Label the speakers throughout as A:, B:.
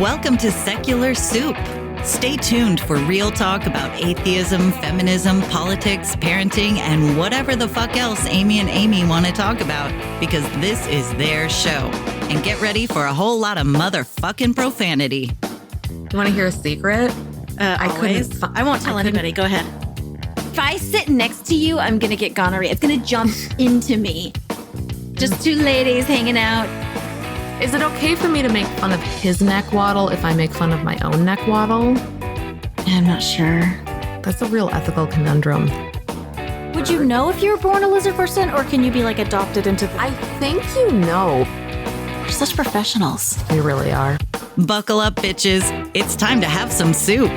A: Welcome to Secular Soup. Stay tuned for real talk about atheism, feminism, politics, parenting, and whatever the fuck else Amy and Amy want to talk about, because this is their show. And get ready for a whole lot of motherfucking profanity.
B: You want to hear a secret?
C: I won't tell anybody. Go ahead. If I sit next to you, I'm going to get gonorrhea. It's going to jump into me. Just two ladies hanging out.
B: Is it okay for me to make fun of his neck waddle if I make fun of my own neck waddle?
C: I'm not sure.
B: That's a real ethical conundrum.
C: Would you know if you were born a lizard person, or can you be like adopted into the...
B: I think you know.
C: We're such professionals.
B: We really are.
A: Buckle up, bitches. It's time to have some soup.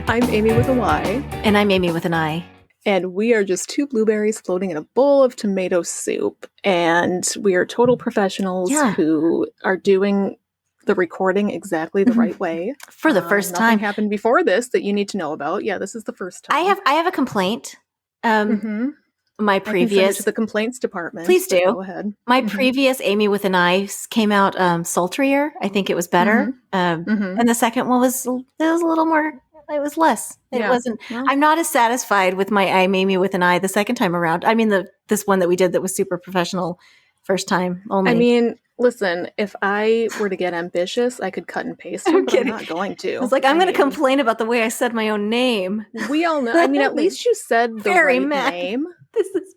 D: I'm Amy with a Y.
C: And I'm Amy with an I.
D: And we are just two blueberries floating in a bowl of tomato soup. And we are total professionals who are doing the recording exactly the right way.
C: For the first time.
D: Nothing happened before this that you need to know about. Yeah, this is the first time.
C: I have a complaint. My previous...
D: I can send it to the complaints department.
C: Please do.
D: Go ahead.
C: My previous Amy with an I came out sultrier. I think it was better. And the second one was a little more... It was less. It wasn't. Yeah. I'm not as satisfied with my I'm Amy with an I the second time around. I mean, this one that we did that was super professional first time only.
D: I mean, listen, if I were to get ambitious, I could cut and paste them, but I'm not going to.
C: I was like, I'm going to complain about the way I said my own name.
D: We all know. I mean, at least you said the right name.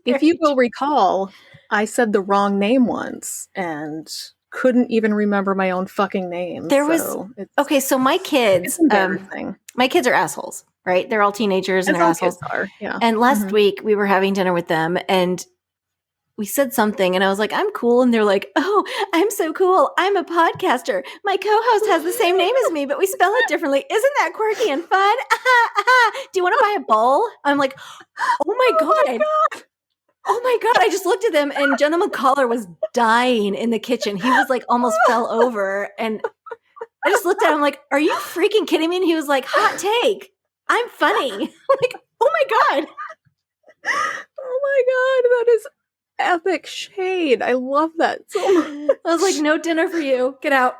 D: If you will recall, I said the wrong name once and couldn't even remember my own fucking name.
C: So my kids, my kids are assholes, right? They're all teenagers and they're assholes.
D: Yeah.
C: And last week we were having dinner with them and we said something and I was like, I'm cool. And they're like, oh, I'm so cool. I'm a podcaster. My co-host has the same name as me, but we spell it differently. Isn't that quirky and fun? Do you want to buy a bowl? I'm like, oh my God. Oh my God, I just looked at them and Gentleman Caller was dying in the kitchen. He was like almost fell over. And I just looked at him like, are you freaking kidding me? And he was like, hot take. I'm funny. I'm like, oh my God.
D: Oh my God, that is epic shade. I love that so much.
C: I was like, no dinner for you. Get out.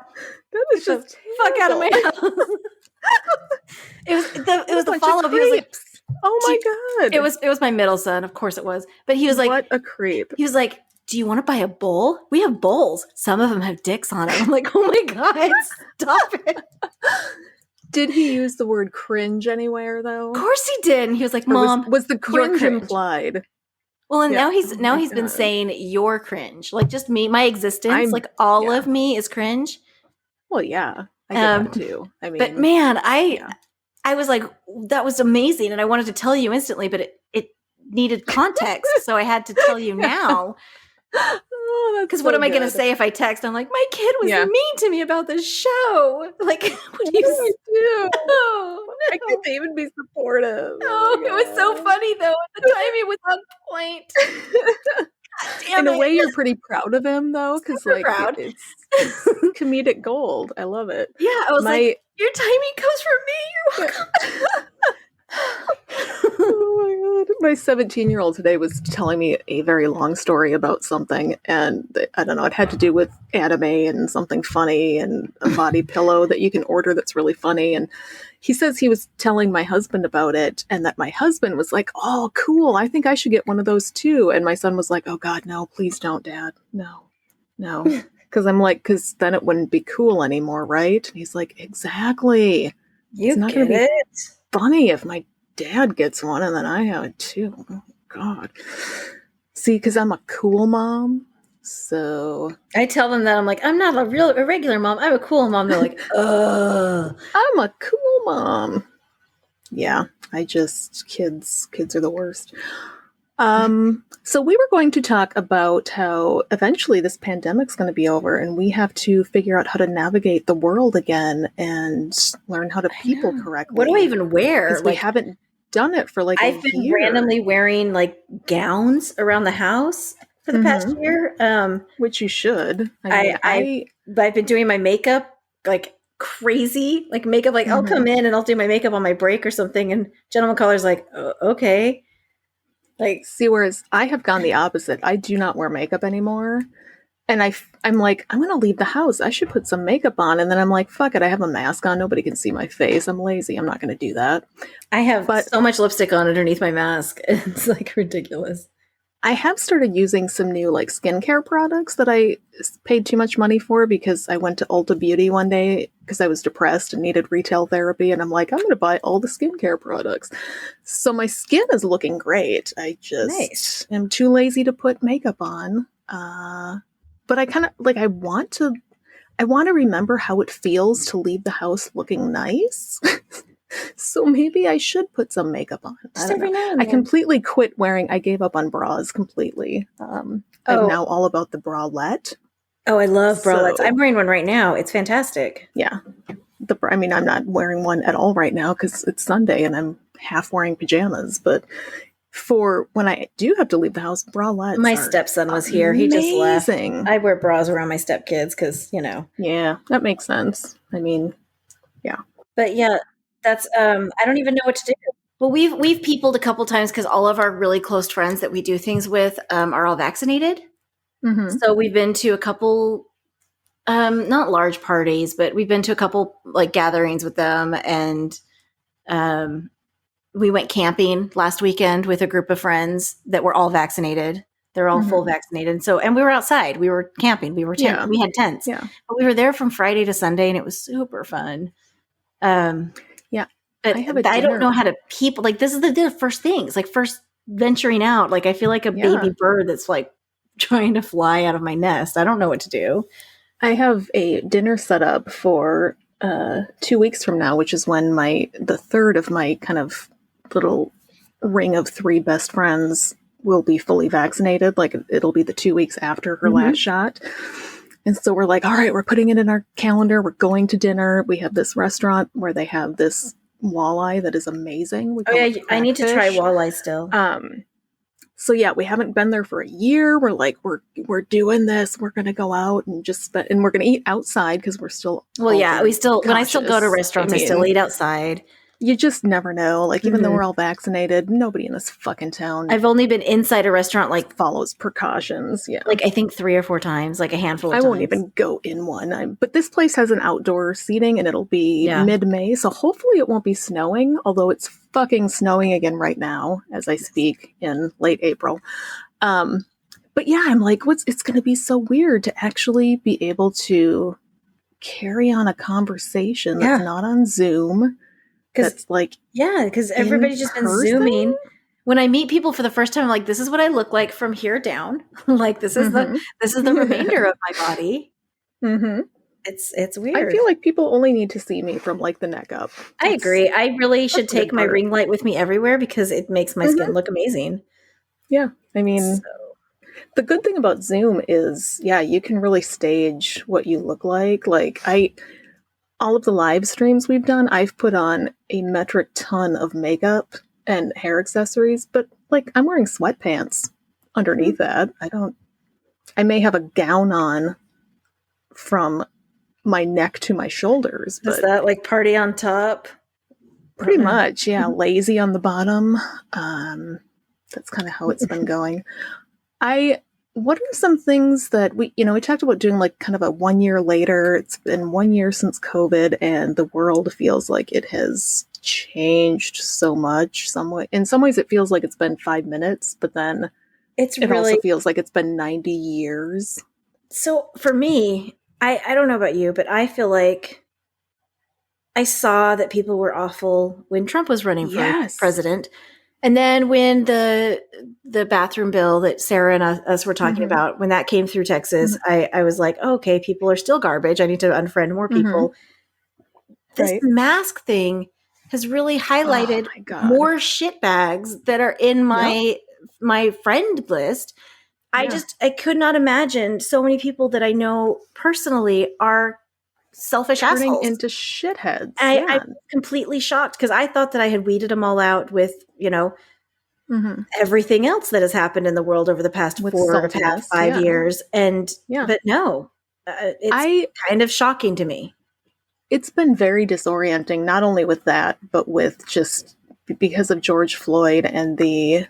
D: That is
C: Get
D: just
C: the fuck out of my house. It was the follow-up. He was like,
D: oh my God.
C: It was my middle son, of course it was. But he was like,
D: what a creep.
C: He was like, do you want to buy a bowl? We have bowls. Some of them have dicks on it. I'm like, oh my God, stop it.
D: Did he use the word cringe anywhere though?
C: Of course he did. And he was like, Mom,
D: was the cringe implied?
C: Well, and now he's been saying you're cringe. Like just me, my existence, all of me is cringe.
D: Well, yeah. I get that too. I mean,
C: but man, I was like, that was amazing. And I wanted to tell you instantly, but it needed context. So I had to tell you now. Because what am I going to say if I text? I'm like, my kid was mean to me about this show. Like, what do you
D: do? Oh, I couldn't even be supportive.
C: Oh, it was so funny though. At the time, it was on point.
D: In a way, you're pretty proud of him though, because like
C: proud.
D: It's comedic gold. I love it.
C: Yeah, I was like, your timing comes from me. You're welcome.
D: Oh my God. My 17-year-old today was telling me a very long story about something, and I don't know, it had to do with anime and something funny and a body pillow that you can order that's really funny. And he says he was telling my husband about it, and that my husband was like, oh, cool, I think I should get one of those too. And my son was like, oh God, no, please don't, Dad. No. Because I'm like, because then it wouldn't be cool anymore, right? And he's like, exactly.
C: It's
D: not going to be funny if my dad gets one and then I have it too. Oh God. See, because I'm a cool mom. So
C: I tell them that I'm like, I'm not a regular mom. I'm a cool mom. They're like,
D: I'm a cool mom. Yeah, kids are the worst. So we were going to talk about how eventually this pandemic's going to be over and we have to figure out how to navigate the world again and learn how to people correctly.
C: What do I even wear?
D: Like, we haven't done it for like
C: I've been
D: year.
C: randomly wearing like gowns around the house for the past year.
D: Which you should.
C: I've been doing my makeup like crazy, like makeup, like I'll come in and I'll do my makeup on my break or something. And Gentleman Caller's like, oh, okay.
D: Like, see, whereas I have gone the opposite. I do not wear makeup anymore. And I'm like, I'm going to leave the house. I should put some makeup on. And then I'm like, fuck it. I have a mask on. Nobody can see my face. I'm lazy. I'm not going to do that.
C: I have
D: But
C: so much lipstick on underneath my mask. It's like ridiculous.
D: I have started using some new like skincare products that I paid too much money for because I went to Ulta Beauty one day because I was depressed and needed retail therapy. And I'm like, I'm going to buy all the skincare products. So my skin is looking great. I just am too lazy to put makeup on. But I kind of like, I want to remember how it feels to leave the house looking nice. So maybe I should put some makeup on.
C: Just every now and
D: I
C: then.
D: completely quit wearing, I gave up on bras completely. I'm now all about the bralette.
C: Oh, I love bralettes.
D: So-
C: I'm wearing one right now. It's fantastic.
D: Yeah. I mean, I'm not wearing one at all right now because it's Sunday and I'm half wearing pajamas. But for when I do have to leave the house, bralettes
C: My
D: are
C: stepson was here. He just left.
D: amazing.
C: I wear bras around my stepkids because, you know.
D: Yeah, that makes sense. I mean,
C: But yeah, that's I don't even know what to do. Well, we've peopled a couple times because all of our really close friends that we do things with are all vaccinated.
D: mhm.
C: So we've been to a couple, not large parties, but we've been to a couple like gatherings with them, and we went camping last weekend with a group of friends that were all vaccinated. They're all full vaccinated. And we were outside. We were camping. We were we had tents.
D: Yeah.
C: But we were there from Friday to Sunday, and it was super fun.
D: Yeah.
C: But I don't know how to people like this is the first things like first venturing out. Like I feel like a baby bird that's like trying to fly out of my nest. I don't know what to do.
D: I have a dinner set up for 2 weeks from now, which is when the third of my kind of little ring of 3 best friends will be fully vaccinated. Like it'll be the 2 weeks after her last shot. And so we're like, all right, we're putting it in our calendar. We're going to dinner. We have this restaurant where they have this walleye that is amazing.
C: Oh yeah, I need to try walleye still.
D: So yeah, we haven't been there for a year. We're like, we're doing this. We're gonna go out and and we're gonna eat outside because we're still.
C: Well, yeah, we still when I still go to restaurants, I still eat outside.
D: You just never know. Like even though we're all vaccinated, nobody in this fucking town.
C: I've only been inside a restaurant like
D: follows precautions. Yeah,
C: like I think 3 or 4 times, like a handful of times.
D: I won't even go in one. But this place has an outdoor seating, and it'll be mid-May, so hopefully it won't be snowing. Although it's fucking snowing again right now as I speak in late April. But yeah, I'm like, it's going to be so weird to actually be able to carry on a conversation that's not on Zoom. That's like,
C: because everybody's just been Zooming. When I meet people for the first time, I'm like, this is what I look like from here down. Like this is the remainder of my body. It's weird.
D: I feel like people only need to see me from like the neck up.
C: I agree. I really should take my ring light with me everywhere because it makes my skin look amazing.
D: Yeah. I mean, the good thing about Zoom is, you can really stage what you look like. Like all of the live streams we've done, I've put on a metric ton of makeup and hair accessories, but like I'm wearing sweatpants underneath that. I may have a gown on from my neck to my shoulders. But
C: is that like party on top?
D: Pretty much, yeah. Lazy on the bottom. That's kind of how it's been going. What are some things that we talked about doing like kind of a 1 year later? It's been 1 year since COVID and the world feels like it has changed so much. In some ways it feels like it's been 5 minutes, but then it also feels like it's been 90 years.
C: So for me, I don't know about you, but I feel like I saw that people were awful when Trump was running for president. And then when the bathroom bill that Sarah and us were talking about, when that came through Texas, I was like, okay, people are still garbage. I need to unfriend more people. This mask thing has really highlighted more shitbags that are in my friend list. I could not imagine so many people that I know personally are selfish
D: turning
C: assholes
D: into shitheads.
C: I'm completely shocked because I thought that I had weeded them all out with, everything else that has happened in the world over the past 5 years. And, but no, it's kind of shocking to me.
D: It's been very disorienting, not only with that, but with just because of George Floyd and the,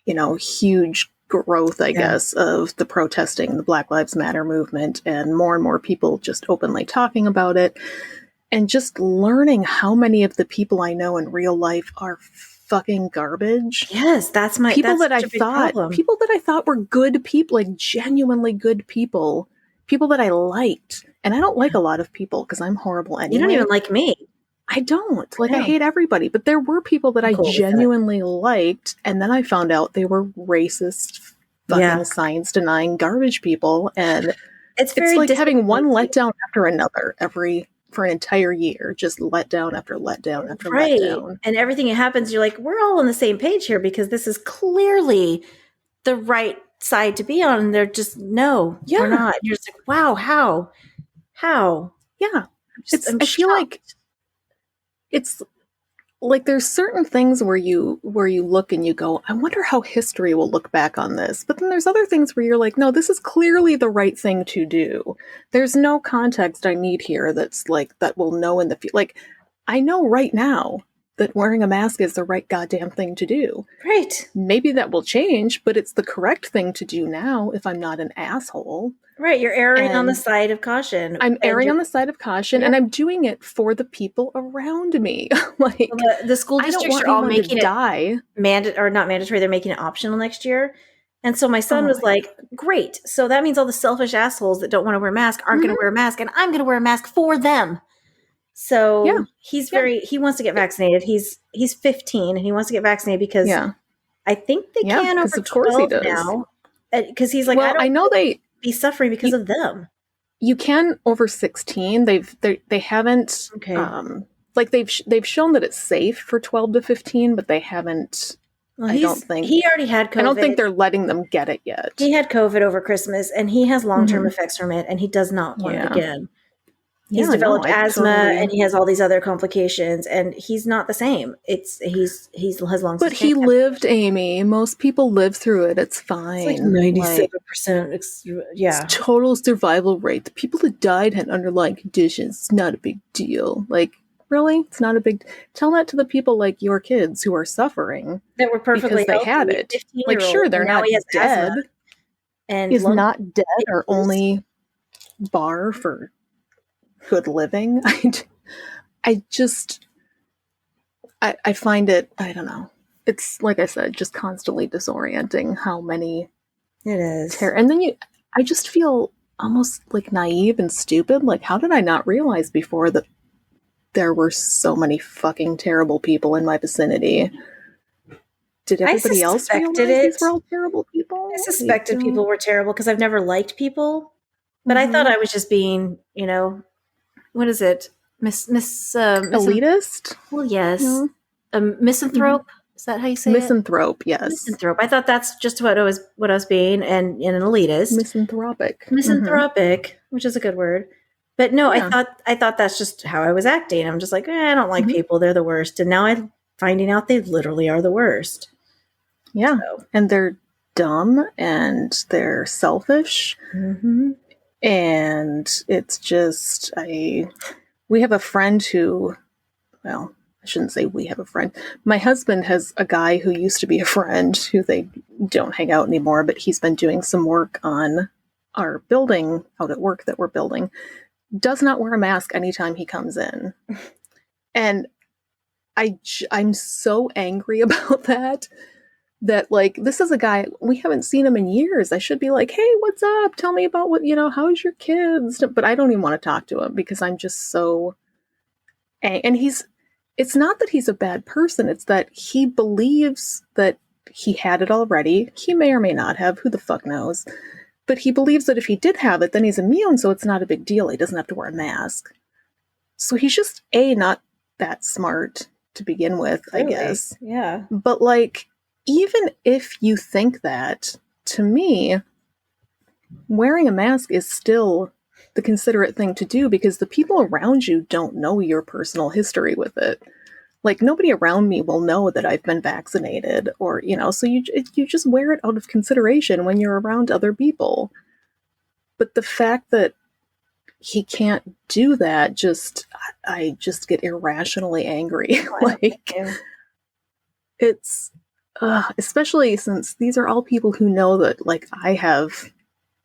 D: huge growth, I guess, of the protesting, the Black Lives Matter movement, and more people just openly talking about it, and just learning how many of the people I know in real life are fucking garbage.
C: Yes, that's my
D: people
C: that's
D: that
C: such a big problem.
D: people that I thought were good people, like genuinely good people that I liked. And I don't like a lot of people because I'm horrible anyway.
C: You don't even like me.
D: I don't. Like, I hate everybody. But there were people that I genuinely liked, and then I found out they were racist, fucking science-denying garbage people. And it's like having one letdown after another for an entire year. Just letdown after letdown after letdown.
C: And everything that happens, you're like, we're all on the same page here because this is clearly the right side to be on. And they're just, no, we're not. You're just like, wow, how?
D: Yeah. I feel like it's like there's certain things where you look and you go, I wonder how history will look back on this. But then there's other things where you're like, no, this is clearly the right thing to do. There's no context I need here that's like that we'll know in the future. Like, I know right now that wearing a mask is the right goddamn thing to do.
C: Right.
D: Maybe that will change, but it's the correct thing to do now if I'm not an asshole.
C: Right, you're erring on the side of caution.
D: I'm erring on the side of caution, and I'm doing it for the people around me. Like,
C: the school districts are all making
D: it
C: not mandatory. They're making it optional next year. And so my son was like, "Great! So that means all the selfish assholes that don't want to wear a mask aren't going to wear a mask, and I'm going to wear a mask for them." So he's he wants to get vaccinated. He's 15 and he wants to get vaccinated because I think they can over 12 now. Because he's like,
D: I know they
C: be suffering because of them.
D: You can over 16. They haven't like they've shown that it's safe for 12 to 15, but they haven't.
C: Well,
D: I don't think
C: he already had COVID.
D: I don't think they're letting them get it yet.
C: He had COVID over Christmas, and he has long-term effects from it, and he does not want it again. He's developed asthma, and he has all these other complications, and he's not the same. He has lungs.
D: But he lived, Amy. Most people live through it. It's fine.
C: It's like 97%.
D: It's total survival rate. The people that died had underlying conditions. It's not a big deal. Like, really? It's not a big. Tell that to the people like your kids who are suffering
C: that were perfectly
D: because they had it. Like, sure, they're not dead. And he's not dead or only bar for good living. I find it, I don't know. It's like I said, just constantly disorienting how many
C: it is.
D: And then I just feel almost like naive and stupid. Like, how did I not realize before that there were so many fucking terrible people in my vicinity? Did everybody else realize these were all terrible people?
C: I suspected people were terrible because I've never liked people, but I thought I was just being, what is it?
D: Elitist?
C: Well, yes. A misanthrope? Is that how you say
D: Misanthrope, yes.
C: Misanthrope. I thought that's just what I was being, and an elitist.
D: Misanthropic.
C: Misanthropic, which is a good word. But no, I thought that's just how I was acting. I'm just like, I don't like people. They're the worst. And now I'm finding out they literally are the worst.
D: Yeah. So. And they're dumb and they're selfish.
C: Mm-hmm.
D: And it's just, we have a friend who, well, I shouldn't say we have a friend. My husband has a guy who used to be a friend who they don't hang out anymore, but he's been doing some work on our building out at work that we're building. Does not wear a mask anytime he comes in. And I'm so angry about that like, this is a guy, we haven't seen him in years. I should be like, hey, what's up? Tell me about how's your kids? But I don't even want to talk to him because I'm just so, and it's not that he's a bad person. It's that he believes that he had it already. He may or may not have, who the fuck knows? But he believes that if he did have it, then he's immune, so it's not a big deal. He doesn't have to wear a mask. So he's just, not that smart to begin with, really? I guess.
C: Yeah.
D: But like, even if you think that, to me, wearing a mask is still the considerate thing to do because the people around you don't know your personal history with it. Like, nobody around me will know that I've been vaccinated or, so you just wear it out of consideration when you're around other people. But the fact that he can't do that, I just get irrationally angry. Like, it's, especially since these are all people who know that, like, I have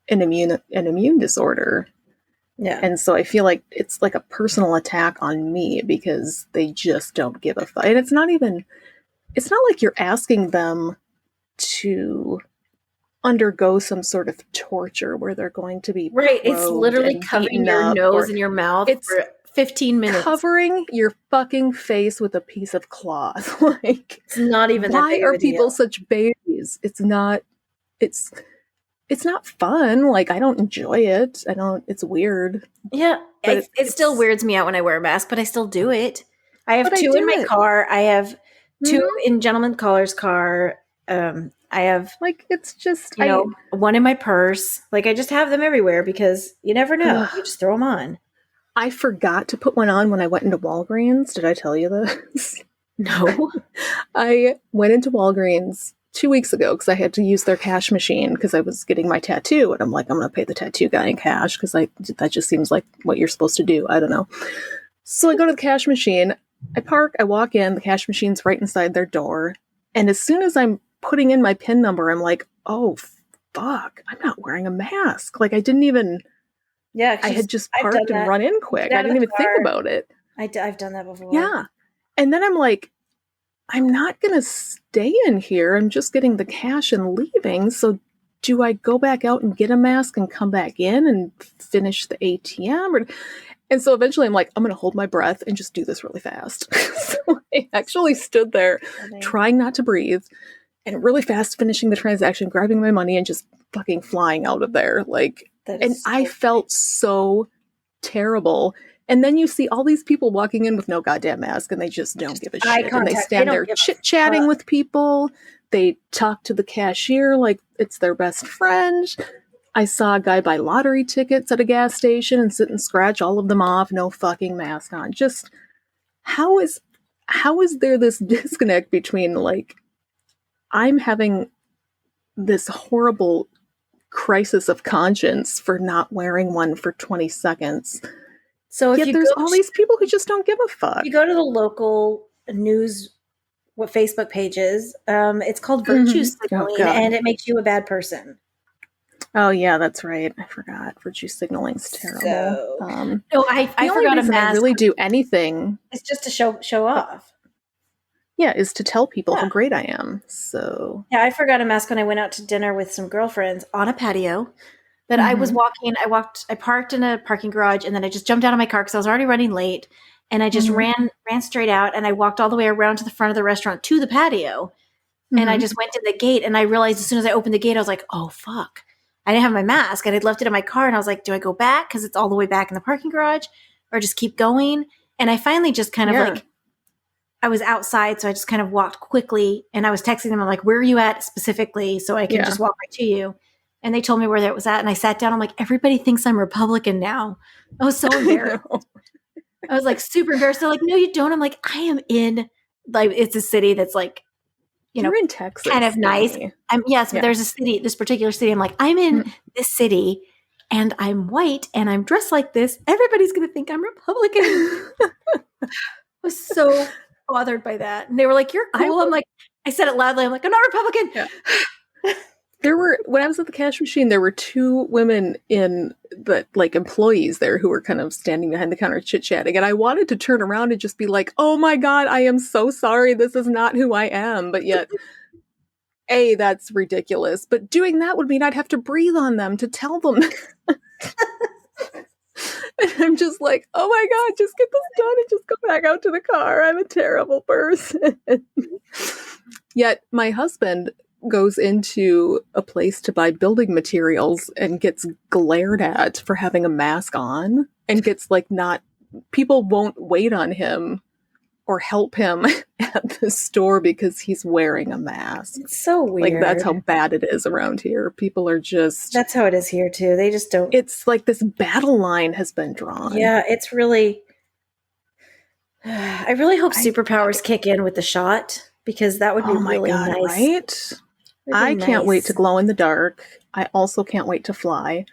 D: an immune disorder.
C: Yeah.
D: And so I feel like it's like a personal attack on me because they just don't give a fuck. And it's not like you're asking them to undergo some sort of torture where they're going to be
C: right. It's
D: probed
C: literally
D: and
C: covering
D: beaten
C: your
D: up,
C: nose
D: or
C: and your mouth
D: it's
C: for 15 minutes.
D: covering your fucking face with a piece of cloth. Like,
C: It's not even that
D: why
C: big of
D: are
C: a
D: people
C: deal.
D: such babies? It's not fun. Like, I don't enjoy it. It's weird.
C: Yeah,
D: But
C: it still weirds me out when I wear a mask, but I still do it. I have
D: But I
C: 2 in
D: do
C: my
D: it.
C: car. I have 2
D: Mhm.
C: in Gentleman Caller's car. I have,
D: Like, it's just,
C: you know, 1 in my purse. Like, I just have them everywhere because you never know. You just throw them on.
D: I forgot to put one on when I went into Walgreens. Did I tell you this?
C: No.
D: I went into Walgreens 2 weeks ago because I had to use their cash machine because I was getting my tattoo, and I'm like, I'm going to pay the tattoo guy in cash because that just seems like what you're supposed to do. I don't know. So I go to the cash machine. I park. I walk in. The cash machine's right inside their door, and as soon as I'm putting in my PIN number, I'm like, oh fuck! I'm not wearing a mask. Like, I didn't even.
C: Yeah,
D: I had just parked and run in quick. I didn't even think about it.
C: I've done that before.
D: Yeah. And then I'm like, I'm not going to stay in here. I'm just getting the cash and leaving. So do I go back out and get a mask and come back in and finish the ATM? And so eventually I'm like, I'm going to hold my breath and just do this really fast. So I actually stood there trying not to breathe and really fast finishing the transaction, grabbing my money and just fucking flying out of there. Like, and I felt so terrible. And then you see all these people walking in with no goddamn mask and they just don't give a shit. And they stand there chit-chatting with people. They talk to the cashier like it's their best friend. I saw a guy buy lottery tickets at a gas station and sit and scratch all of them off, no fucking mask on. Just how is there this disconnect between, like, I'm having this horrible crisis of conscience for not wearing one for 20 seconds. So if there's all these people who just don't give a fuck.
C: You go to the local news, Facebook pages, it's called virtue signaling, and it makes you a bad person.
D: Oh yeah, that's right. I forgot. Virtue signaling's terrible.
C: No, I forgot a mask.
D: I really do anything.
C: It's just to show off.
D: Yeah, is to tell people how great I am. So
C: yeah, I forgot a mask when I went out to dinner with some girlfriends on a patio. That I was walking. I parked in a parking garage, and then I just jumped out of my car because I was already running late, and I just ran straight out, and I walked all the way around to the front of the restaurant to the patio, and I just went to the gate, and I realized as soon as I opened the gate, I was like, oh fuck, I didn't have my mask, and I'd left it in my car, and I was like, do I go back because it's all the way back in the parking garage, or just keep going? And I finally just kind of like, I was outside, so I just kind of walked quickly, and I was texting them. I'm like, where are you at specifically, so I can just walk right to you. And they told me where that was at, and I sat down. I'm like, everybody thinks I'm Republican now. I was so embarrassed. I was like super embarrassed. They're like, no, you don't. I'm like, I am in, like, it's a city that's like,
D: you're in Texas,
C: kind of nice. But there's a city, this particular city. I'm like, I'm in this city, and I'm white, and I'm dressed like this. Everybody's going to think I'm Republican. I was so bothered by that. And they were like, you're cool. I'm like, I said it loudly. I'm like, I'm not Republican.
D: Yeah. When I was at the cash machine, there were 2 women like employees there who were kind of standing behind the counter chit-chatting. And I wanted to turn around and just be like, oh my God, I am so sorry. This is not who I am. But yet, A, that's ridiculous. But doing that would mean I'd have to breathe on them to tell them. And I'm just like, oh my God, just get this done and just go back out to the car. I'm a terrible person. Yet my husband goes into a place to buy building materials and gets glared at for having a mask on and gets people won't wait on him or help him at the store because he's wearing a mask.
C: It's so weird.
D: Like, that's how bad it is around here. People are just...
C: That's how it is here too. They just don't...
D: It's like this battle line has been drawn.
C: Yeah, it's really... I really hope superpowers kick in with the shot, because that would be really nice.
D: Right? I can't wait to glow in the dark. I also can't wait to fly.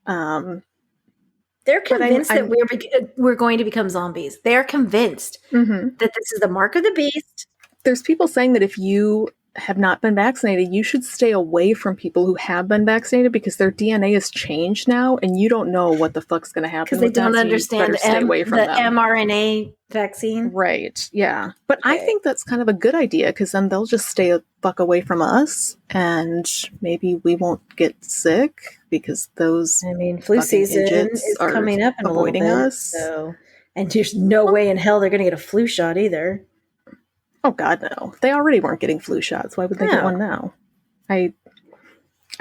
C: They're convinced that we're going to become zombies. They're convinced that this is the mark of the beast.
D: There's people saying that if you have not been vaccinated, you should stay away from people who have been vaccinated because their DNA is changed now, and you don't know what the fuck's going to happen.
C: Because they don't understand
D: the
C: mRNA vaccine.
D: Right. Yeah. But I think that's kind of a good idea because then they'll just stay a fuck away from us, and maybe we won't get sick because those.
C: I mean, flu season is coming up in a little bit, us. So, and there's no way in hell they're going to get a flu shot either.
D: Oh God, no! They already weren't getting flu shots. Why would they get one now? I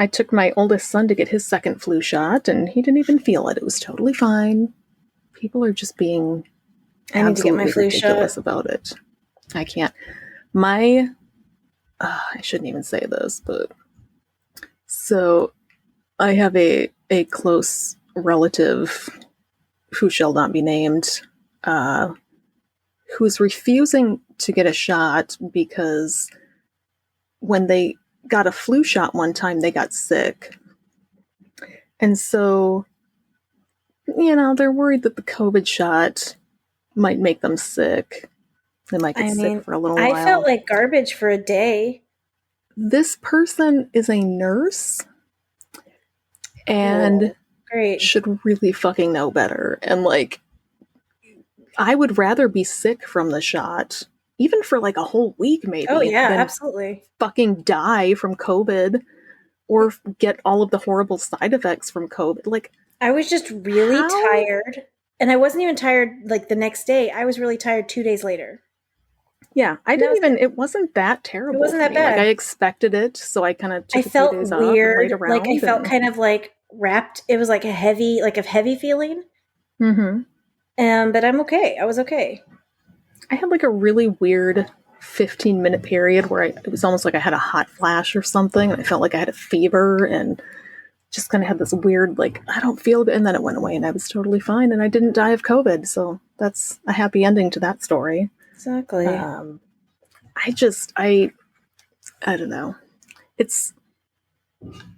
D: took my oldest son to get his second flu shot, and he didn't even feel it. It was totally fine. People are just being absolutely ridiculous about it. I can't. I shouldn't even say this, but so I have a close relative who shall not be named, who's refusing to get a shot because when they got a flu shot one time, they got sick. And so, they're worried that the COVID shot might make them sick. They might get sick for a little while.
C: I felt like garbage for a day.
D: This person is a nurse and should really fucking know better. And I would rather be sick from the shot, even for a whole week maybe.
C: Oh yeah, absolutely.
D: Fucking die from COVID or get all of the horrible side effects from COVID.
C: I was just really tired, and I wasn't even tired the next day. I was really tired 2 days later.
D: Yeah, it wasn't that terrible.
C: It wasn't that bad.
D: I expected it, so I kind of took
C: a few
D: days
C: off and laid around. I felt kind of wrapped. It was a heavy feeling.
D: Mm-hmm.
C: But I'm okay. I was okay.
D: I had a really weird 15-minute period where it was almost like I had a hot flash or something. And I felt like I had a fever and just kind of had this weird, I don't feel good. And then it went away and I was totally fine. And I didn't die of COVID. So that's a happy ending to that story.
C: Exactly.
D: I don't know.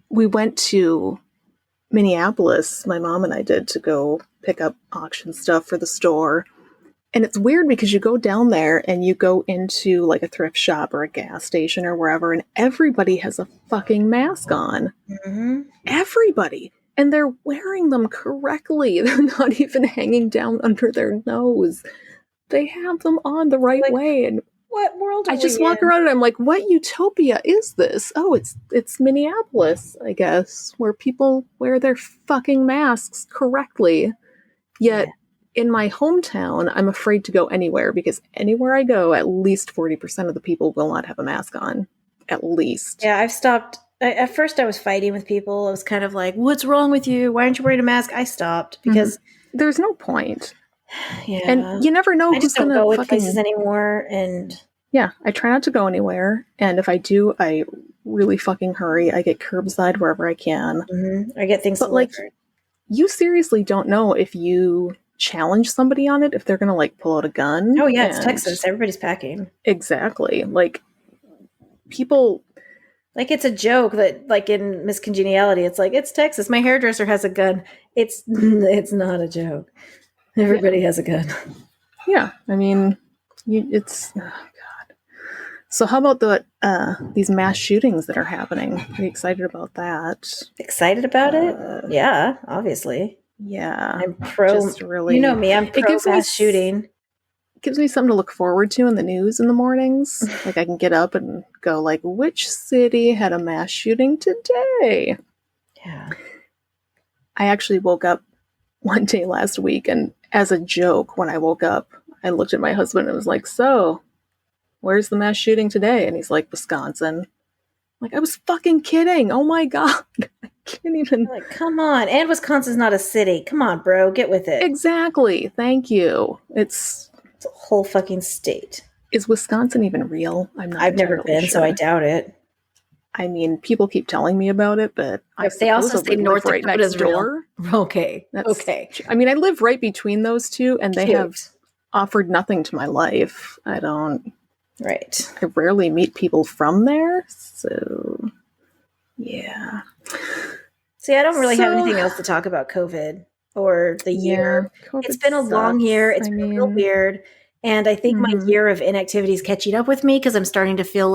D: We went to Minneapolis, my mom and I did, to go pick up auction stuff for the store. And it's weird because you go down there and you go into a thrift shop or a gas station or wherever, and everybody has a fucking mask on.
C: Mm-hmm.
D: Everybody. And they're wearing them correctly. They're not even hanging down under their nose. They have them on the right way. And
C: what world are
D: I just walk around and I'm like, what utopia is this? Oh, it's Minneapolis, I guess, where people wear their fucking masks correctly. Yet in my hometown, I'm afraid to go anywhere because anywhere I go, at least 40% of the people will not have a mask on. At least.
C: Yeah, I've stopped. At first I was fighting with people. I was kind of like, what's wrong with you? Why aren't you wearing a mask? I stopped because
D: there's no point.
C: Yeah.
D: And you never know who's going to
C: go with places anymore. And
D: yeah, I try not to go anywhere. And if I do, I really fucking hurry. I get curbside wherever I can.
C: Mm-hmm. I get things delivered.
D: You seriously don't know if you challenge somebody on it, if they're going to pull out a gun.
C: Oh yeah, it's Texas. Everybody's packing.
D: Exactly. People...
C: it's a joke that, in Miss Congeniality, it's Texas. My hairdresser has a gun. It's not a joke. Everybody has a gun.
D: Yeah, I mean, it's... Oh, God. So how about these mass shootings that are happening? Are you excited about that?
C: Excited about it? Yeah, obviously.
D: Yeah.
C: I'm pro...
D: Just really,
C: you know me, I'm pro mass shooting.
D: It gives me something to look forward to in the news in the mornings. I can get up and go which city had a mass shooting today?
C: Yeah.
D: I actually woke up one day last week, and as a joke, when I woke up, I looked at my husband and was like, so, where's the mass shooting today? And he's like, Wisconsin. I was fucking kidding. Oh my God. I can't even.
C: Come on. And Wisconsin's not a city. Come on, bro. Get with it.
D: Exactly. Thank you. It's
C: a whole fucking state.
D: Is Wisconsin even real?
C: I've never been, sure. So I doubt it.
D: I mean, people keep telling me about it, but
C: they also say North Dakota right next door. Okay. Okay.
D: I mean, I live right between those two, and they have offered nothing to my life. I rarely meet people from there, so yeah.
C: See, I don't really have anything else to talk about COVID or the year. It's been a long year. It's been real weird. And I think my year of inactivity is catching up with me because I'm starting to feel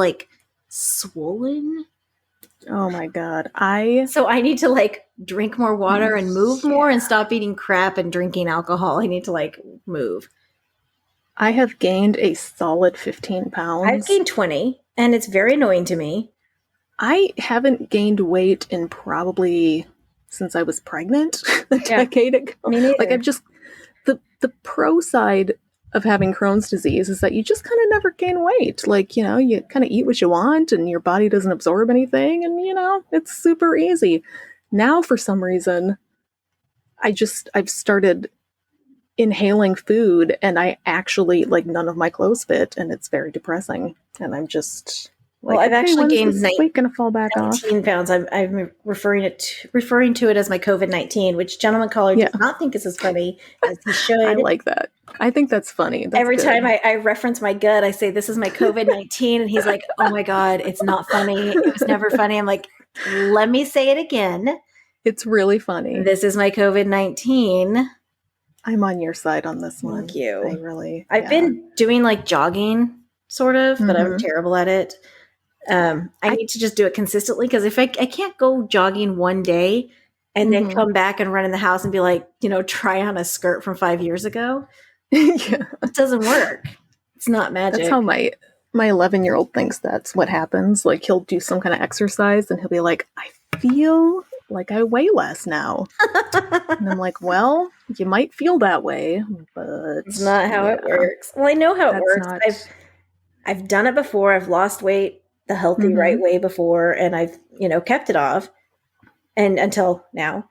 C: swollen.
D: Oh my God.
C: So I need to like drink more water and move more and stop eating crap and drinking alcohol. I need to like move.
D: I have gained a solid 15 pounds.
C: I've gained 20 and it's very annoying to me.
D: I haven't gained weight in probably since I was pregnant a decade ago.
C: Me neither.
D: Like I've just, the pro side of having Crohn's disease is that you just kind of never gain weight. Like, you know, you kind of eat what you want and your body doesn't absorb anything and, you know, it's super easy. Now, for some reason, I've started inhaling food and I actually, like, none of my clothes fit and it's very depressing. And I'm just...
C: Well, I've actually gained
D: gonna fall back
C: 19 pounds. I'm referring to it as my COVID-19, which gentleman caller does not think is as funny as he should.
D: I like that. I think that's funny. That's
C: Every
D: good.
C: time I reference my gut, I say, this is my COVID-19. And he's like, oh my God, it's not funny. It was never funny. I'm like, let me say it again.
D: It's really funny.
C: This is my COVID-19.
D: I'm on your side on this one.
C: Thank you. I've been doing like jogging sort of, but I'm terrible at it. I need to just do it consistently because if I can't go jogging one day and then come back and run in the house and be like, you know, try on a skirt from 5 years ago. It doesn't work. It's not magic.
D: That's how my 11-year-old thinks that's what happens. Like he'll do some kind of exercise and he'll be like, I feel like I weigh less now. And I'm like, well, you might feel that way, but
C: it's not how it works. Well, I know how it works. I've done it before. I've lost weight the healthy right way before, and I've, you know, kept it off and until now.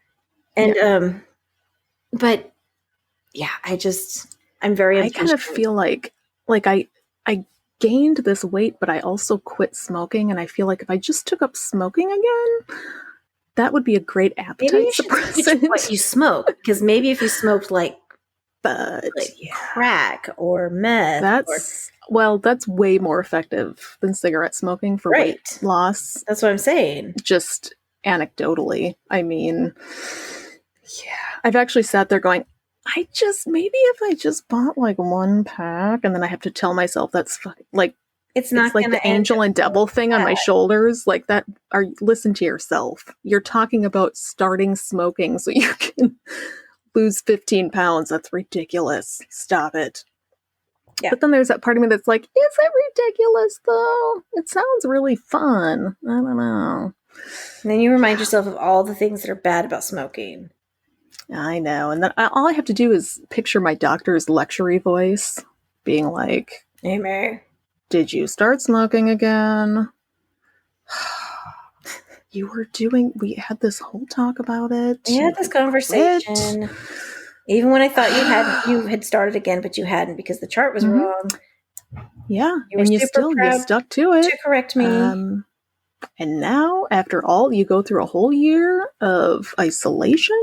C: And but yeah, I'm very
D: I kind of feel like I gained this weight, but I also quit smoking, and I feel like if I just took up smoking again, that would be a great appetite suppressant.
C: What you smoke, because maybe if you smoked like crack or meth, that's way more effective than cigarette smoking for weight loss. That's what I'm saying.
D: Just anecdotally, I mean, I've actually sat there going, maybe if I just bought like one pack, and then I have to tell myself that's like, it's like the angel and devil thing on my shoulders, like that. Listen to yourself. You're talking about starting smoking so you can lose 15 pounds. That's ridiculous. Stop it. Yeah. But then there's that part of me that's like, is it ridiculous though? It sounds really fun. I don't know.
C: And then you remind yourself of all the things that are bad about smoking.
D: I know. And then all I have to do is picture my doctor's lectury voice being like,
C: hey, Mary,
D: did you start smoking again? We had this whole talk about it.
C: We had this conversation. Even when I thought you had started again, but you hadn't because the chart was wrong.
D: Yeah, you stuck to it.
C: To correct me.
D: And now, after all, you go through a whole year of isolation,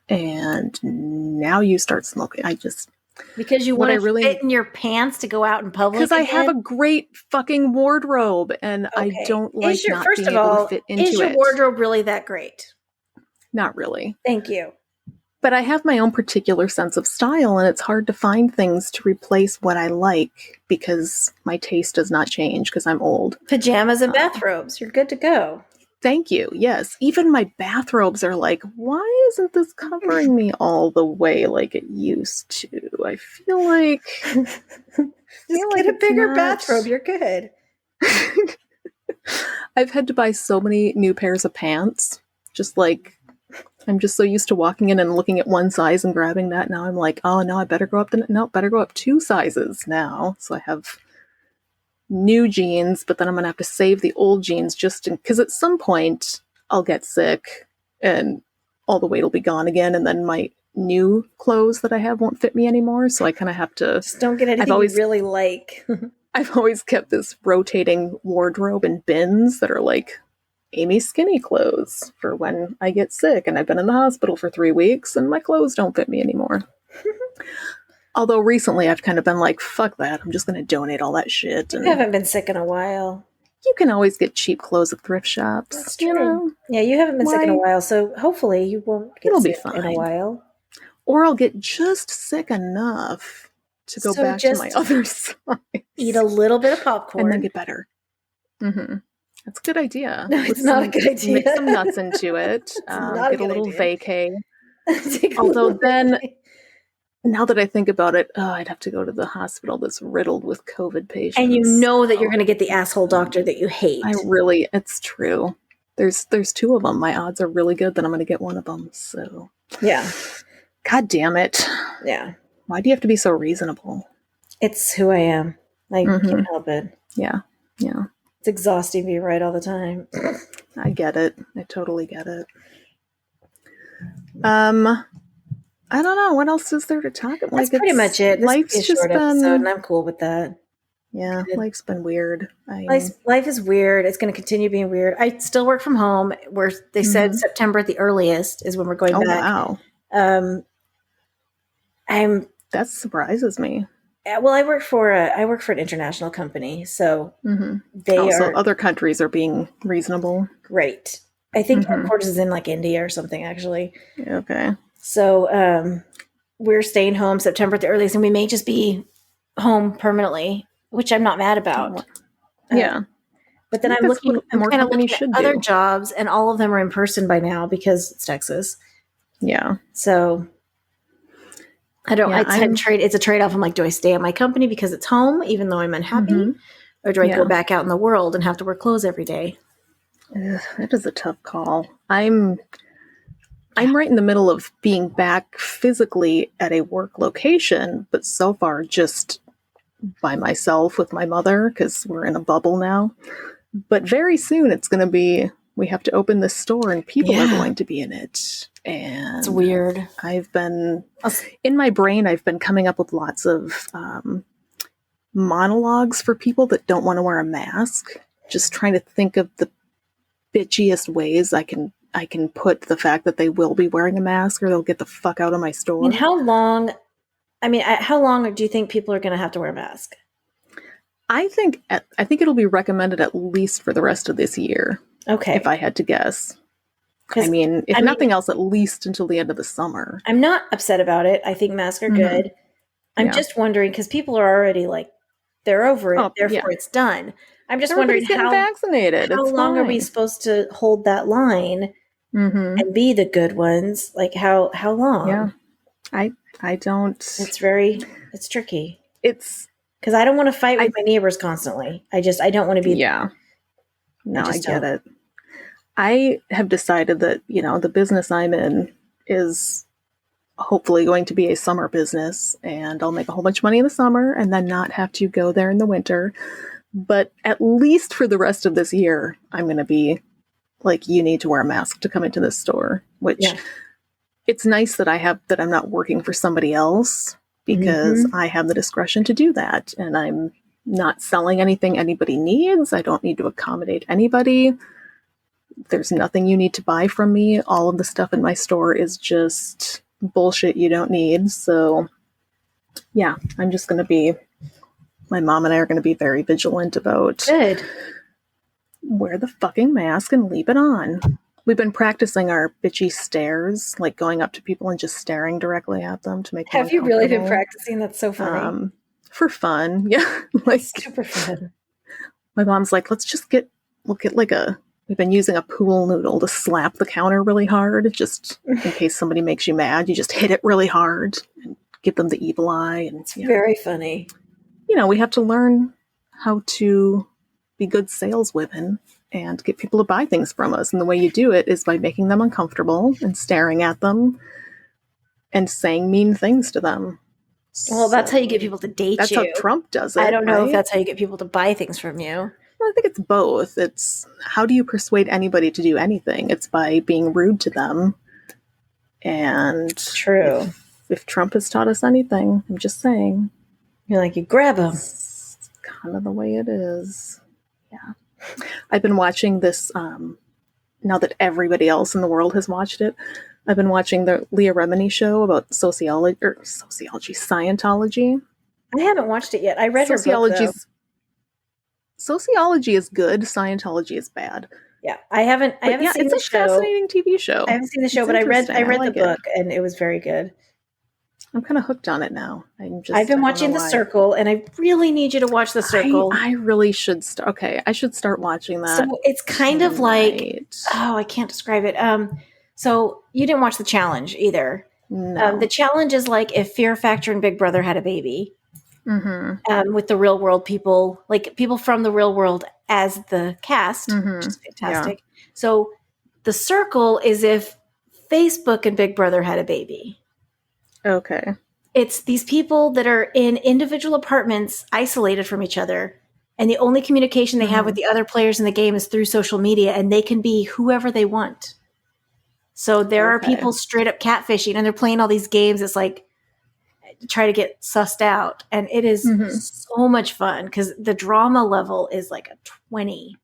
D: and now you start smoking.
C: Because you want to fit in your pants to go out in public.
D: Because I have a great fucking wardrobe, and I don't like not being able to fit into it.
C: Is your wardrobe really that great?
D: Not really.
C: Thank you.
D: But I have my own particular sense of style, and it's hard to find things to replace what I like because my taste does not change because I'm old.
C: Pajamas and bathrobes. You're good to go.
D: Thank you. Yes. Even my bathrobes are like, why isn't this covering me all the way like it used to? I feel like...
C: get a bigger bathrobe. You're good.
D: I've had to buy so many new pairs of pants. Just like... I'm just so used to walking in and looking at one size and grabbing that. Now I'm like, oh, no, I better go up 2 sizes now. So I have new jeans, but then I'm going to have to save the old jeans because at some point I'll get sick and all the weight will be gone again. And then my new clothes that I have won't fit me anymore. So I kind of have to...
C: Just don't get anything you really like.
D: I've always kept this rotating wardrobe in bins that are like Amy skinny clothes for when I get sick and I've been in the hospital for 3 weeks and my clothes don't fit me anymore. Although recently I've kind of been like, fuck that. I'm just going to donate all that shit.
C: You haven't been sick in a while.
D: You can always get cheap clothes at thrift shops.
C: That's true. You know? Yeah, you haven't been sick in a while, so hopefully you won't get sick in a while.
D: Or I'll get just sick enough to go back to my other side.
C: Eat a little bit of popcorn.
D: And then get better. Mm-hmm. That's a good idea.
C: No, it's not a good idea.
D: Mix some nuts into it.
C: not a
D: Get a
C: good
D: little
C: idea.
D: vacay.
C: Take a
D: Although
C: little
D: then,
C: vacay.
D: now that I think about it, I'd have to go to the hospital that's riddled with COVID patients.
C: And you know that you're going to get the asshole doctor that you hate.
D: It's true. There's two of them. My odds are really good that I'm going to get one of them. So
C: Yeah.
D: God damn it.
C: Yeah.
D: Why do you have to be so reasonable?
C: It's who I am. I
D: Mhm.
C: can't help it.
D: Yeah. Yeah.
C: It's exhausting being right all the time.
D: I get it. I totally get it. I don't know. What else is there to talk about?
C: That's pretty much it. This
D: Life's
C: is a
D: just
C: short
D: been,
C: episode, and I'm cool with that.
D: yeah,
C: Good.
D: life's been weird.
C: Life is weird. It's going to continue being weird. I still work from home. Where they said September at the earliest is when we're going back.
D: Wow. That surprises me.
C: Well, I work for an international company, so they are
D: other countries are being reasonable.
C: Great. I think headquarters is in like India or something, actually.
D: Okay.
C: So we're staying home September at the earliest, and we may just be home permanently, which I'm not mad about.
D: Yeah.
C: But then I'm kind of looking at other jobs, and all of them are in person by now because it's Texas.
D: Yeah.
C: So I don't. It's a trade off. I'm like, do I stay at my company because it's home, even though I'm unhappy, or do I go back out in the world and have to wear clothes every day?
D: That is a tough call. I'm right in the middle of being back physically at a work location, but so far just by myself with my mother because we're in a bubble now. But very soon it's going to be, we have to open this store and people are going to be in it. And
C: it's weird.
D: In my brain, I've been coming up with lots of monologues for people that don't want to wear a mask. Just trying to think of the bitchiest ways I can put the fact that they will be wearing a mask or they'll get the fuck out of my store.
C: And how long do you think people are going to have to wear a mask?
D: I think it'll be recommended at least for the rest of this year. Okay. If I had to guess. If nothing else, at least until the end of the summer.
C: I'm not upset about it. I think masks are good. I'm just wondering, because people are already like, they're over it, therefore it's done. I'm just wondering how
D: vaccinated.
C: How long are we supposed to hold that line and be the good ones? Like how long?
D: Yeah, I don't.
C: It's tricky.
D: It's
C: because I don't want to fight with my neighbors constantly. I don't want to be.
D: Yeah. No, I get it. I have decided that, the business I'm in is hopefully going to be a summer business, and I'll make a whole bunch of money in the summer and then not have to go there in the winter. But at least for the rest of this year, I'm going to be like, you need to wear a mask to come into this store, which it's nice that I'm not working for somebody else because I have the discretion to do that. And I'm not selling anything anybody needs. I don't need to accommodate anybody. There's nothing you need to buy from me. All of the stuff in my store is just bullshit you don't need. So yeah, I'm just going to be, my mom and I are going to be very vigilant about wear the fucking mask and leave it on. We've been practicing our bitchy stares, like going up to people and just staring directly at them to make them
C: Have you really been practicing? That's so funny.
D: For fun. Yeah. Like
C: super fun.
D: My mom's like, we'll get like we've been using a pool noodle to slap the counter really hard, just in case somebody makes you mad. You just hit it really hard and give them the evil eye. And
C: it's very funny.
D: We have to learn how to be good saleswomen and get people to buy things from us. And the way you do it is by making them uncomfortable and staring at them and saying mean things to them.
C: Well, that's how you get people to date you.
D: That's how Trump does it.
C: I don't know if that's how you get people to buy things from you.
D: Well, I think it's both. It's how do you persuade anybody to do anything? It's by being rude to them. And
C: true.
D: If Trump has taught us anything, I'm just saying.
C: You're like, you grab them.
D: It's kind of the way it is. Yeah. I've been watching this, now that everybody else in the world has watched it, I've been watching the Leah Remini show about Scientology.
C: I haven't watched it yet. I read her book, though.
D: Sociology is good. Scientology is bad.
C: Yeah, I haven't seen the show.
D: It's a fascinating TV show.
C: I haven't seen the show, but I read the book, and it was very good.
D: I'm kind of hooked on it now.
C: I've been watching The Circle, and I really need you to watch The Circle.
D: I really should start. Okay, I should start watching that.
C: So it's kind of like, I can't describe it. So you didn't watch The Challenge either.
D: No.
C: The Challenge is like if Fear Factor and Big Brother had a baby. With the real world people, like people from the real world as the cast, which is fantastic. Yeah. So The Circle is if Facebook and Big Brother had a baby.
D: Okay.
C: It's these people that are in individual apartments, isolated from each other, and the only communication they have with the other players in the game is through social media, and they can be whoever they want. So there are people straight up catfishing, and they're playing all these games. It's like, try to get sussed out, and it is so much fun because the drama level is like a 20.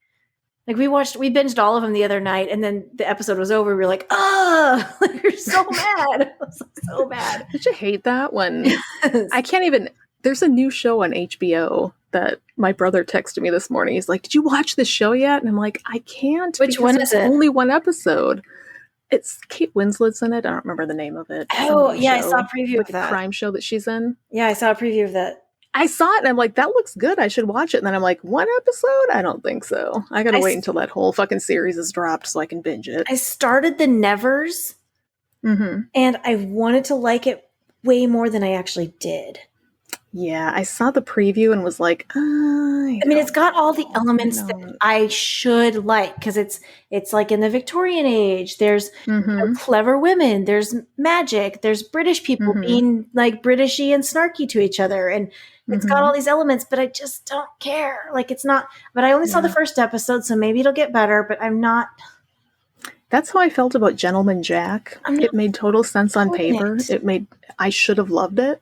C: Like we binged all of them the other night, and then the episode was over. We were like, like, you're so mad. It was so bad.
D: Did you hate that when I can't even, there's a new show on HBO that my brother texted me this morning. He's like, did you watch this show yet? And I'm like, I can't.
C: Which one is it?
D: Only one episode. It's Kate Winslet's in it. I don't remember the name of it.
C: Oh, yeah, I saw a preview of that.
D: The crime show that she's in.
C: Yeah, I saw a preview of that.
D: I saw it and I'm like, that looks good. I should watch it. And then I'm like, one episode? I don't think so. I gotta wait until that whole fucking series is dropped so I can binge it.
C: I started the Nevers and I wanted to like it way more than I actually did.
D: Yeah, I saw the preview and was like, I mean,
C: it's got all the elements that I should like because it's like in the Victorian age. There's clever women. There's magic. There's British people being like Britishy and snarky to each other, and it's got all these elements. But I just don't care. Like it's not. But I only saw the first episode, so maybe it'll get better. But I'm not.
D: That's how I felt about Gentleman Jack. It made total sense on paper. I should have loved it.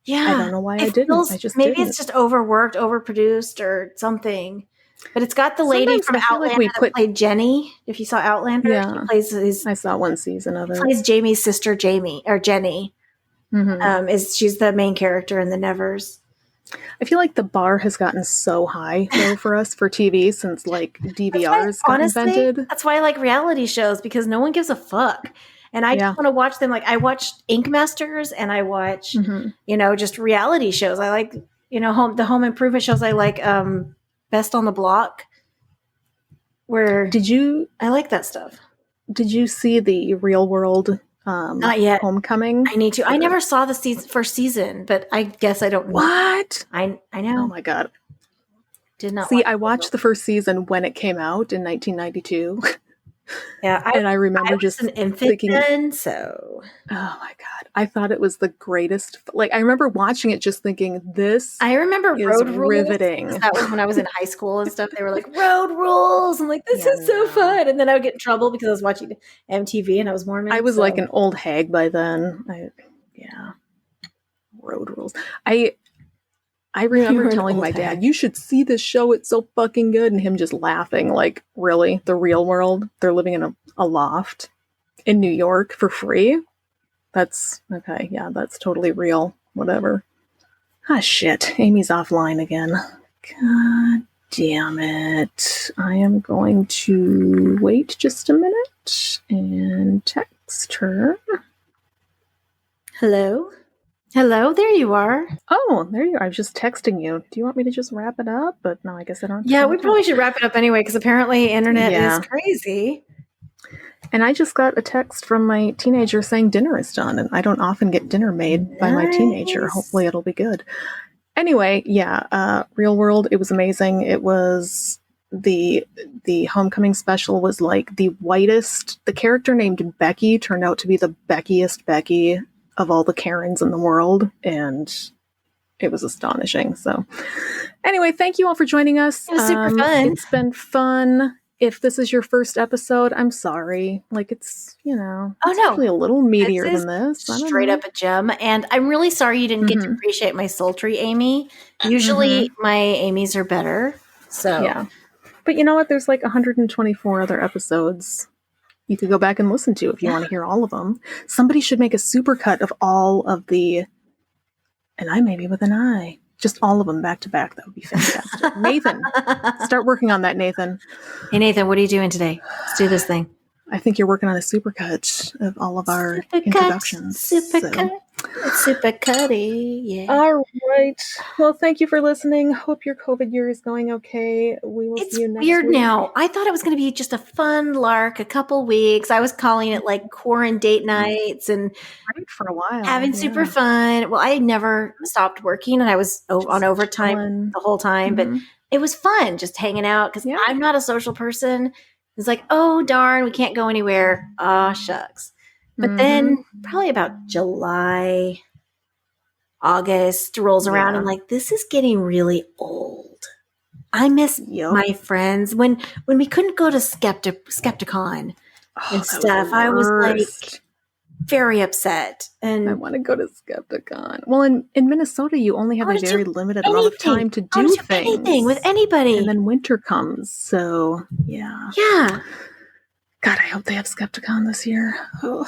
C: Yeah,
D: I don't know why I didn't.
C: It's just overworked, overproduced, or something. But it's got the lady from Outlander that played Jenny. If you saw Outlander, she plays.
D: I saw one season of it.
C: Plays Jamie's sister, Jenny. She's the main character in the Nevers.
D: I feel like the bar has gotten so high though for us for TV since like DVRs got invented.
C: That's why I like reality shows because no one gives a fuck. And I just want to watch them. Like I watch Ink Masters and I watch, just reality shows. I like, the home improvement shows. I like Best on the Block. I like that stuff.
D: Did you see the Real World
C: Not yet.
D: Homecoming?
C: I need to. I never saw the first season, but I guess I don't know.
D: What?
C: I know.
D: Oh my God.
C: Did not
D: see. I watched the first season when it came out in 1992.
C: Yeah,
D: I remember I just
C: an infant thinking, then, so
D: oh my God, I thought it was the greatest. Like I remember watching it, just thinking this.
C: I remember Road Rules.
D: Riveting.
C: That was when I was in high school and stuff. They were like Road Rules. I'm like, this is so fun. And then I would get in trouble because I was watching MTV and I was Mormon.
D: I was like an old hag by then. Road Rules. I remember telling my dad, you should see this show. It's so fucking good. And him just laughing like, really? The Real World? They're living in a loft in New York for free? That's okay. Yeah, that's totally real. Whatever. Ah, shit. Amy's offline again. God damn it. I am going to wait just a minute and text her.
C: Hello? Hello, there you are.
D: Oh, there you are. I was just texting you. Do you want me to just wrap it up? But no, I guess I don't.
C: Yeah, we probably should wrap it up anyway because apparently internet is crazy.
D: And I just got a text from my teenager saying dinner is done, and I don't often get dinner made by my teenager. Hopefully it'll be good. Anyway, Real World, it was amazing. It was the homecoming special was like the whitest. The character named Becky turned out to be the Beckiest Becky of all the Karens in the world, and it was astonishing. So anyway, thank you all for joining us.
C: It was super fun.
D: It's been fun. If this is your first episode, I'm sorry. Like it's, actually a little meatier than this.
C: Straight up a gem. And I'm really sorry you didn't get to appreciate my sultry Amy. Usually my Amy's are better. So
D: yeah. But you know what? There's like 124 other episodes you could go back and listen to if you want to hear all of them. Somebody should make a supercut of all of the, and I maybe with an I, just all of them back to back. That would be fantastic. Nathan, start working on that, Nathan.
C: Hey, Nathan, what are you doing today? Let's do this thing.
D: I think you're working on a supercut of all of our introductions.
C: Supercut. It's super cutty. Yeah.
D: All right. Well, thank you for listening. Hope your COVID year is going okay. We will
C: It's
D: see you next
C: weird
D: week.
C: now. I thought it was going to be just a fun lark, a couple weeks. I was calling it like quarantine nights and
D: Right for a while.
C: having super fun. Well, I never stopped working and I was on overtime
D: chilling.
C: the whole time, but it was fun just hanging out because I'm not a social person. It's like, oh, darn, we can't go anywhere. Ah, shucks. But then probably about July, August rolls around and like, this is getting really old. I miss my friends. When we couldn't go to Skepticon and stuff, I was like very upset. And
D: I want to go to Skepticon. Well, in Minnesota, you only have a very limited amount of time to do things.
C: Anything with anybody.
D: And then winter comes. So, yeah.
C: Yeah.
D: God, I hope they have Skepticon this year. Oh,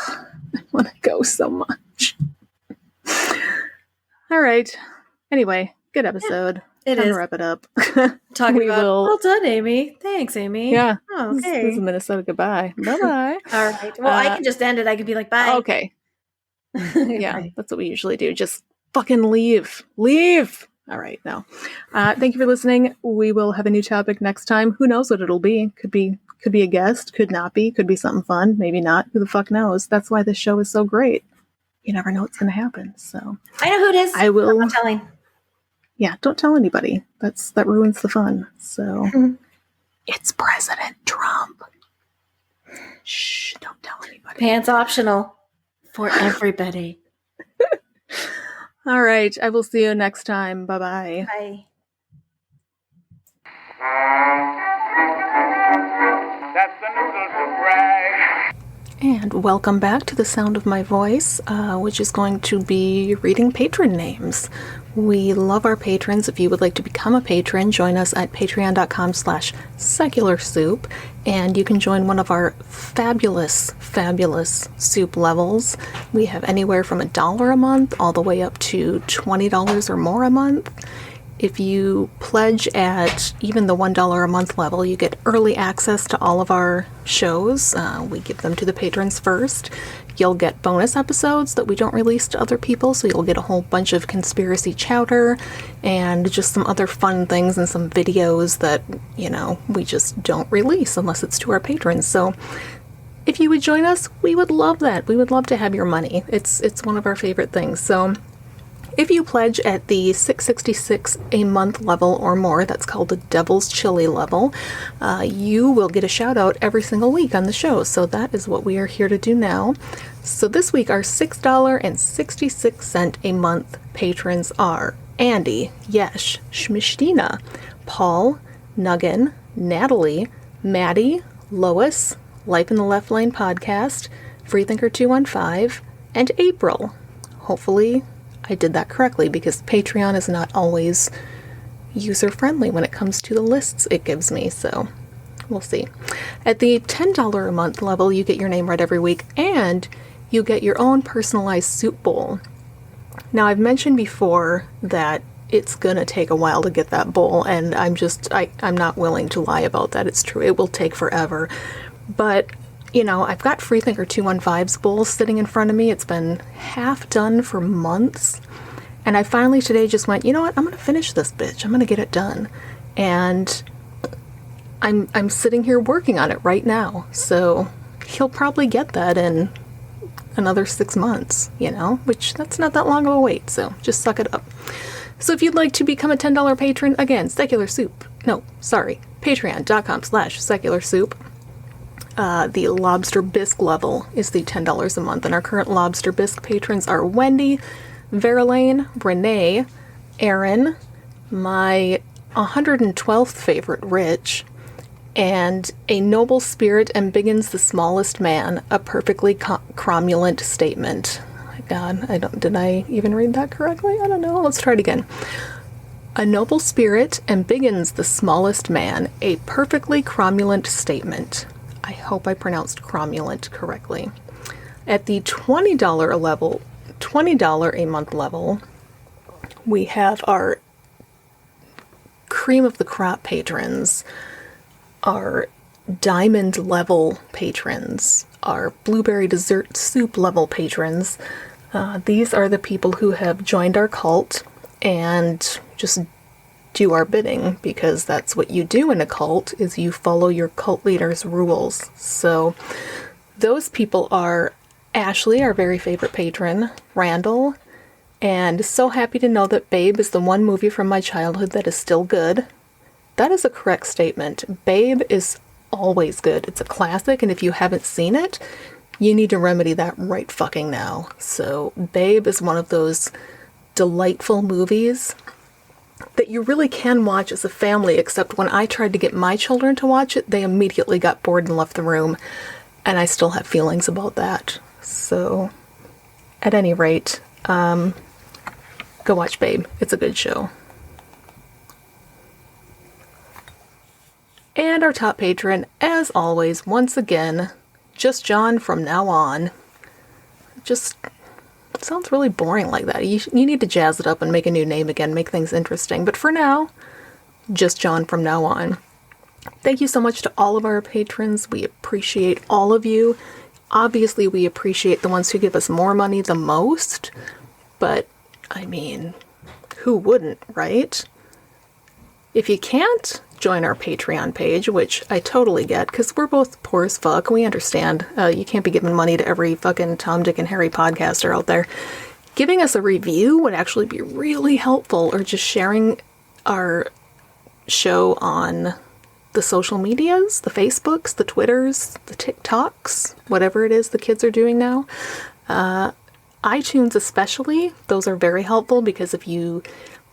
D: I want to go so much. All right. Anyway, good episode.
C: It is.
D: Wrap it up.
C: Well done, Amy. Thanks, Amy.
D: Yeah.
C: Oh, okay.
D: This is Minnesota. Goodbye. Bye-bye.
C: All right. Well, I can just end it. I can be like, bye.
D: Okay. Yeah, that's what we usually do. Just fucking leave. Leave. All right. No. Thank you for listening. We will have a new topic next time. Who knows what it'll be? Could be a guest. Could not be. Could be something fun. Maybe not. Who the fuck knows? That's why this show is so great. You never know what's going to happen. So
C: I know who it is.
D: I will.
C: I'm not telling.
D: Yeah, don't tell anybody. That ruins the fun. So it's President Trump. Shh, don't tell anybody.
C: Pants optional for everybody.
D: All right, I will see you next time. Bye-bye.
C: Bye.
E: That's the noodle soup rag.
D: And welcome back to The Sound of My Voice, which is going to be reading patron names. We love our patrons. If you would like to become a patron, join us at patreon.com/secularsoup, and you can join one of our fabulous soup levels. We have anywhere from $1 a month all the way up to $20 or more a month. If you pledge at even the $1 a month level, you get early access to all of our shows. We give them to the patrons first. You'll get bonus episodes that we don't release to other people, so you'll get a whole bunch of conspiracy chowder and just some other fun things and some videos that, we just don't release unless it's to our patrons. So if you would join us, we would love that. We would love to have your money. It's one of our favorite things. So if you pledge at the $6.66 a month level or more, that's called the Devil's Chili level, you will get a shout out every single week on the show. So that is what we are here to do now. So this week our $6.66 a month patrons are Andy, Yesh, Shmishtina, Paul, Nuggin, Natalie, Maddie, Lois, Life in the Left Lane Podcast, Freethinker215, and April. Hopefully I did that correctly, because Patreon is not always user-friendly when it comes to the lists it gives me, so we'll see. At the $10 a month level, you get your name read every week, and you get your own personalized soup bowl. Now, I've mentioned before that it's gonna take a while to get that bowl, and I'm not willing to lie about that. It's true, it will take forever. But I've got Freethinker215's bowl sitting in front of me. It's been half done for months. And I finally today just went, you know what? I'm going to finish this bitch. I'm going to get it done. And I'm sitting here working on it right now. So he'll probably get that in another 6 months, which that's not that long of a wait. So just suck it up. So if you'd like to become a $10 patron, again, patreon.com/secularsoup. The lobster bisque level is the $10 a month, and our current lobster bisque patrons are Wendy, Verlaine, Renee, Aaron, my 112th favorite, Rich, and a noble spirit embiggens the smallest man, a perfectly cromulent statement. My God, did I even read that correctly? I don't know. Let's try it again. A noble spirit embiggens the smallest man, a perfectly cromulent statement. I hope I pronounced cromulent correctly. At the $20 level, $20 a month level, we have our cream of the crop patrons, our diamond level patrons, our blueberry dessert soup level patrons. These are the people who have joined our cult and just do our bidding, because that's what you do in a cult, is you follow your cult leader's rules. So those people are Ashley, our very favorite patron, Randall, and so happy to know that Babe is the one movie from my childhood that is still good. That is a correct statement. Babe is always good. It's a classic, and if you haven't seen it, you need to remedy that right fucking now. So Babe is one of those delightful movies that you really can watch as a family, except when I tried to get my children to watch it, they immediately got bored and left the room, and I still have feelings about that. So, at any rate, go watch Babe. It's a good show. And our top patron, as always, once again, Just John from now on. Just sounds really boring like that. You need to jazz it up and make a new name again, make things interesting. But for now, Just John from now on. Thank you so much to all of our patrons. We appreciate all of you. Obviously, we appreciate the ones who give us more money the most. But, I mean, who wouldn't, right? If you can't join our Patreon page, which I totally get, because we're both poor as fuck. We understand. You can't be giving money to every fucking Tom, Dick, and Harry podcaster out there. Giving us a review would actually be really helpful, or just sharing our show on the social medias, the Facebooks, the Twitters, the TikToks, whatever it is the kids are doing now. iTunes especially, those are very helpful, because if you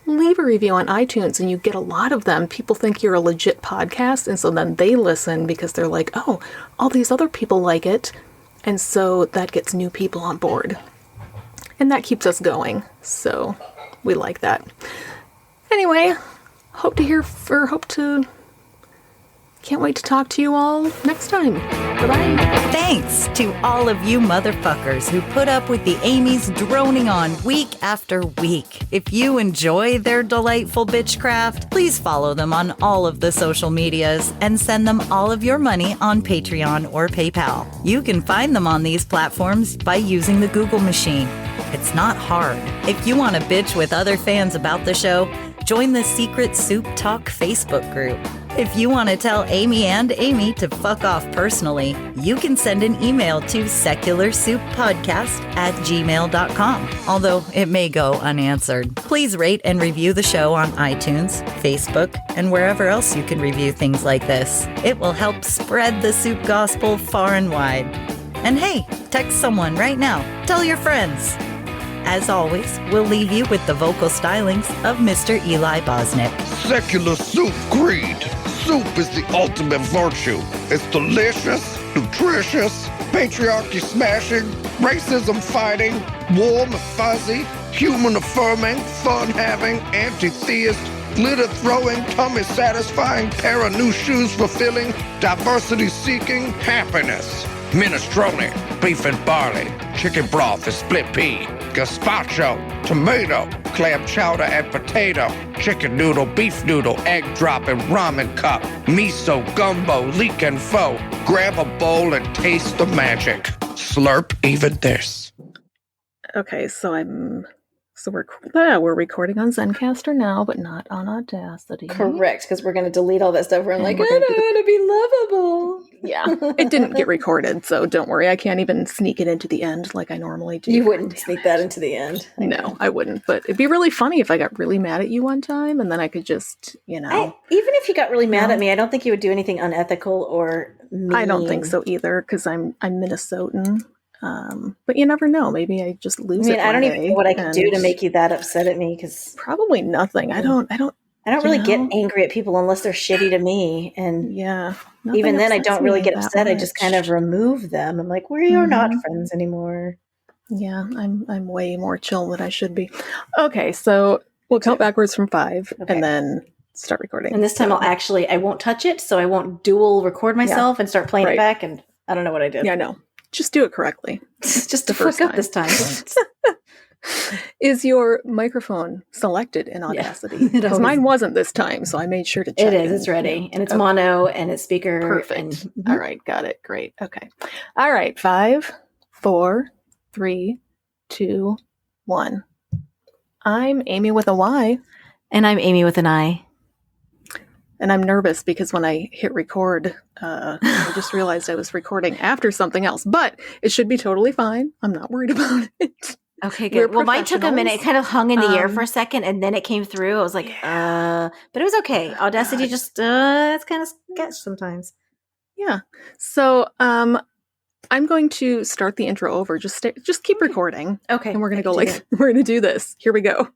D: leave a review on iTunes and you get a lot of them, people think you're a legit podcast, and so then they listen because they're like, oh, all these other people like it, and so that gets new people on board. And that keeps us going, so we like that. Anyway, can't wait to talk to you all next time. Bye-bye.
A: Thanks to all of you motherfuckers who put up with the Amy's droning on week after week. If you enjoy their delightful bitchcraft, please follow them on all of the social medias and send them all of your money on Patreon or PayPal. You can find them on these platforms by using the Google machine. It's not hard. If you want to bitch with other fans about the show, join the Secret Soup Talk Facebook group. If you want to tell Amy and Amy to fuck off personally, you can send an email to secularsouppodcast@gmail.com, although it may go unanswered. Please rate and review the show on iTunes, Facebook, and wherever else you can review things like this. It will help spread the soup gospel far and wide. And hey, text someone right now. Tell your friends. As always, we'll leave you with the vocal stylings of Mr. Eli Bosnick.
F: Secular soup creed. Soup is the ultimate virtue. It's delicious, nutritious, patriarchy smashing, racism fighting, warm and fuzzy, human affirming, fun having, anti-theist, glitter throwing, tummy satisfying, pair of new shoes fulfilling, diversity seeking, happiness. Minestrone, beef and barley, chicken broth and split pea, gazpacho, tomato, clam chowder and potato, chicken noodle, beef noodle, egg drop and ramen cup, miso, gumbo, leek and pho. Grab a bowl and taste the magic. Slurp even this.
D: Okay, so we're recording on Zencaster now, but not on Audacity.
C: Correct, because we're going to delete all that stuff. We're
D: And
C: like,
D: we're
C: I
D: gonna
C: don't want to be lovable.
D: Yeah, it didn't get recorded, so don't worry. I can't even sneak it into the end like I normally do.
C: You wouldn't sneak that into the end.
D: No, I wouldn't. But it'd be really funny if I got really mad at you one time, and then I could just,
C: Even if you got really mad at me, I don't think you would do anything unethical or mean.
D: I don't think so either, because I'm Minnesotan. But you never know. Maybe I just lose it.
C: I don't even know what I could do to make you that upset at me, because
D: probably nothing. I don't
C: really get angry at people unless they're shitty to me. And even then I don't really get upset. I just kind of remove them. I'm like, we are not friends anymore.
D: Yeah, I'm way more chill than I should be. Okay, so we'll count backwards from 5 and then start recording.
C: And this time I won't touch it, so I won't dual record myself and start playing it back, and I don't know what I did.
D: Yeah, no. Just do it correctly.
C: Just to fuck up this time.
D: Is your microphone selected in Audacity? Because
C: always-
D: mine wasn't this time, so I made sure to check.
C: It is. It's ready. And it's mono and it's speaker.
D: Perfect.
C: And,
D: All right. Got it. Great. Okay. All right. 5, 4, 3, 2, 1. I'm Amy with a Y.
C: And I'm Amy with an I.
D: And I'm nervous because when I hit record, I just realized I was recording after something else. But it should be totally fine. I'm not worried about it.
C: Okay,
D: We're
C: good. Well, mine took a minute. It kind of hung in the air for a
D: Um,
C: second, and then it came through. I was like, but it was okay. Audacity just, it's kind of sketch sometimes.
D: Yeah. So I'm going to start the intro over. Just keep recording.
C: Okay.
D: And we're going
C: I
D: to go
C: can do that.
D: we're going to do this. Here we go.